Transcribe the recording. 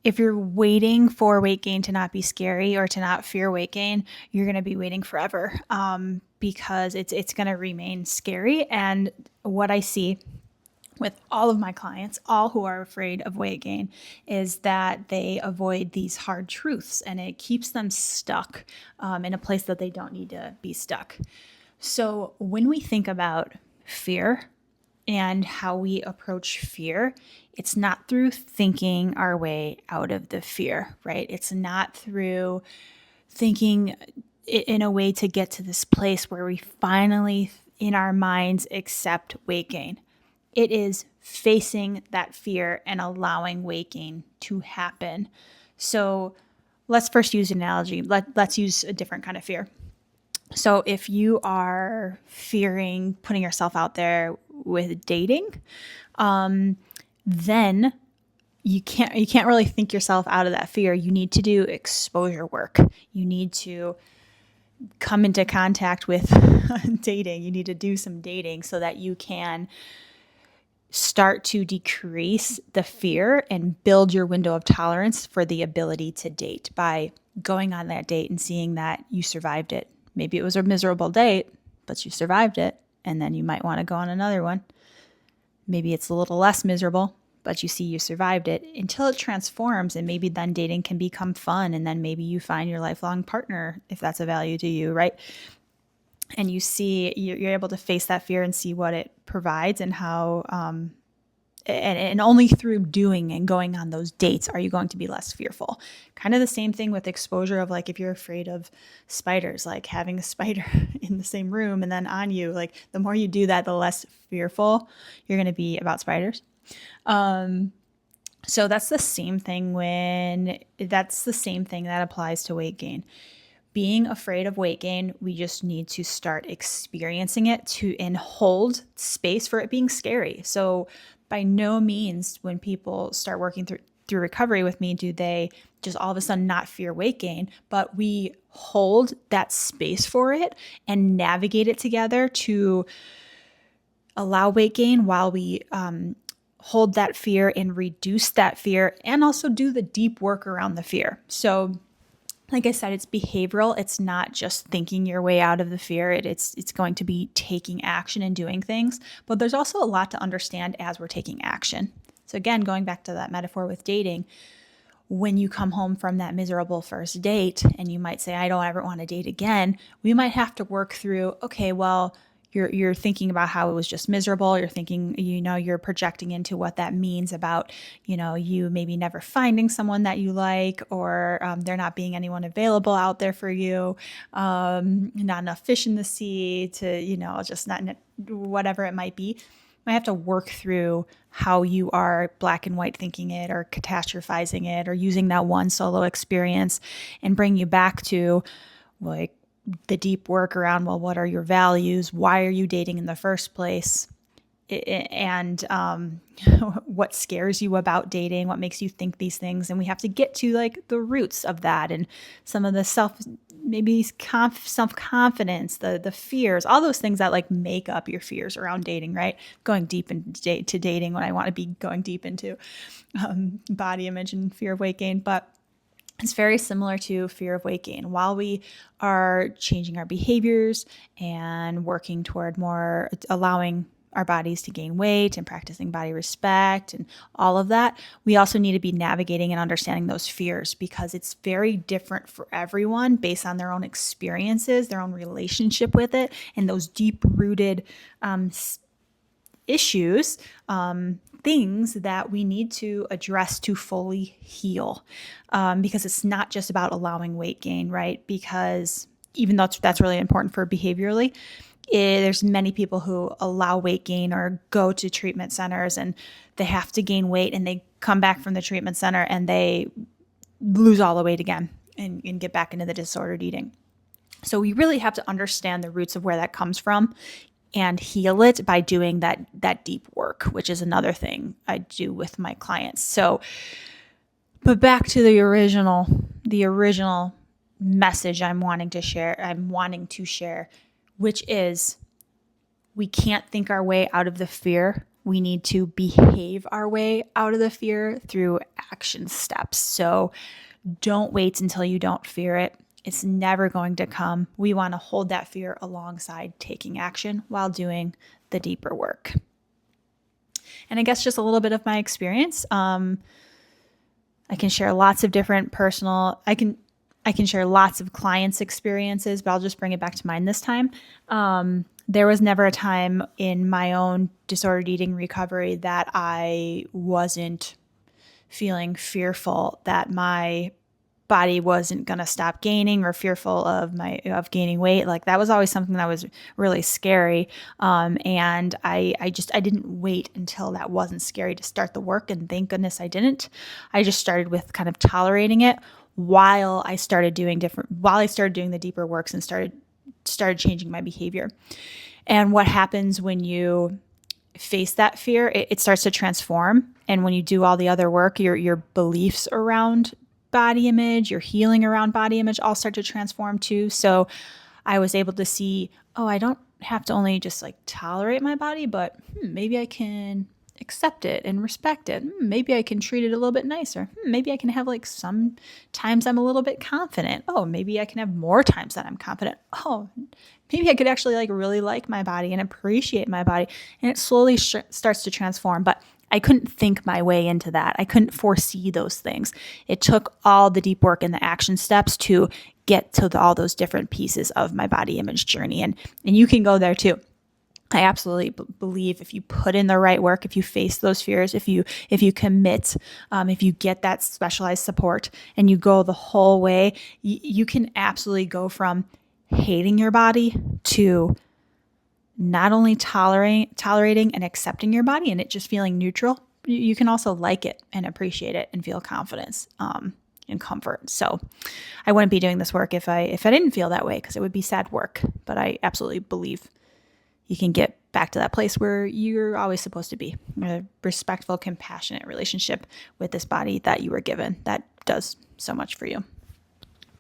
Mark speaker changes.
Speaker 1: if you're waiting for weight gain to not be scary or to not fear weight gain, you're going to be waiting forever, because it's going to remain scary. And what I see with all of my clients, all who are afraid of weight gain, is that they avoid these hard truths, and it keeps them stuck in a place that they don't need to be stuck. So when we think about fear and how we approach fear, it's not through thinking our way out of the fear, right? It's not through thinking in a way to get to this place where we finally, in our minds, accept weight gain. It is facing that fear and allowing weight gain to happen. So let's first use an analogy. Let's use a different kind of fear. So if you are fearing putting yourself out there with dating, then you can't really think yourself out of that fear. You need to do exposure work. You need to come into contact with dating. You need to do some dating so that you can start to decrease the fear and build your window of tolerance for the ability to date by going on that date and seeing that you survived it. Maybe it was a miserable date, but you survived it, and then you might want to go on another one. Maybe it's a little less miserable, but you see you survived it until it transforms, and maybe then dating can become fun, and then maybe you find your lifelong partner if that's a value to you, right? And you see you're able to face that fear and see what it provides and how and only through doing and going on those dates are you going to be less fearful. Kind of the same thing with exposure of, like, if you're afraid of spiders, like having a spider in the same room and then on you, like the more you do that, the less fearful you're going to be about spiders. So that's the same thing that applies to weight gain. Being afraid of weight gain, we just need to start experiencing it and hold space for it being scary. So by no means, when people start working through recovery with me, do they just all of a sudden not fear weight gain, but we hold that space for it and navigate it together to allow weight gain while we hold that fear and reduce that fear, and also do the deep work around the fear. So like I said, it's behavioral. It's not just thinking your way out of the fear. It's going to be taking action and doing things. But there's also a lot to understand as we're taking action. So again, going back to that metaphor with dating, when you come home from that miserable first date and you might say, I don't ever want to date again, we might have to work through, okay, well, you're thinking about how it was just miserable. You're thinking, you're projecting into what that means about, you maybe never finding someone that you like, or there not being anyone available out there for you, not enough fish in the sea to, just not whatever it might be. Might have to work through how you are black and white thinking it, or catastrophizing it, or using that one solo experience and bring you back to, like, the deep work around, well, what are your values? Why are you dating in the first place? And what scares you about dating? What makes you think these things? And we have to get to, like, the roots of that, and some of the self-confidence, the fears, all those things that, like, make up your fears around dating, right? Going deep into dating when I want to be going deep into body image and fear of weight gain. But it's very similar to fear of weight gain. While we are changing our behaviors and working toward more allowing our bodies to gain weight and practicing body respect and all of that, we also need to be navigating and understanding those fears, because it's very different for everyone based on their own experiences, their own relationship with it, and those deep-rooted issues, things that we need to address to fully heal, because it's not just about allowing weight gain, right? Because even though that's really important for behaviorally, there's many people who allow weight gain or go to treatment centers and they have to gain weight, and they come back from the treatment center and they lose all the weight again and get back into the disordered eating. So we really have to understand the roots of where that comes from and heal it by doing that deep work, which is another thing I do with my clients. So, but back to the original message I'm wanting to share, which is we can't think our way out of the fear. we need to behave our way out of the fear through action steps. So don't wait until you don't fear it. It's never going to come. We want to hold that fear alongside taking action while doing the deeper work. And I guess just a little bit of my experience. I can share lots of different I can share lots of clients' experiences, but I'll just bring it back to mine this time. There was never a time in my own disordered eating recovery that I wasn't feeling fearful that my body wasn't going to stop gaining, or fearful of gaining weight. Like, that was always something that was really scary. And I didn't wait until that wasn't scary to start the work. And thank goodness I didn't. I just started with kind of tolerating it while I started doing the deeper works and started changing my behavior. And what happens when you face that fear, it starts to transform. And when you do all the other work, your beliefs around body image, your healing around body image all start to transform too. So I was able to see, I don't have to only just like tolerate my body, but maybe I can accept it and respect it. Maybe I can treat it a little bit nicer. Maybe I can have like some times I'm a little bit confident. Maybe I can have more times that I'm confident. Maybe I could actually like really like my body and appreciate my body. And it slowly starts to transform. But I couldn't think my way into that. I couldn't foresee those things. It took all the deep work and the action steps to get to all those different pieces of my body image journey. And you can go there too. I absolutely believe if you put in the right work, if you face those fears, if you commit, if you get that specialized support and you go the whole way, you can absolutely go from hating your body to not only tolerating and accepting your body and it just feeling neutral. You can also like it and appreciate it and feel confidence and comfort. So I wouldn't be doing this work if I didn't feel that way, because it would be sad work. But I absolutely believe you can get back to that place where you're always supposed to be, a respectful, compassionate relationship with this body that you were given that does so much for you.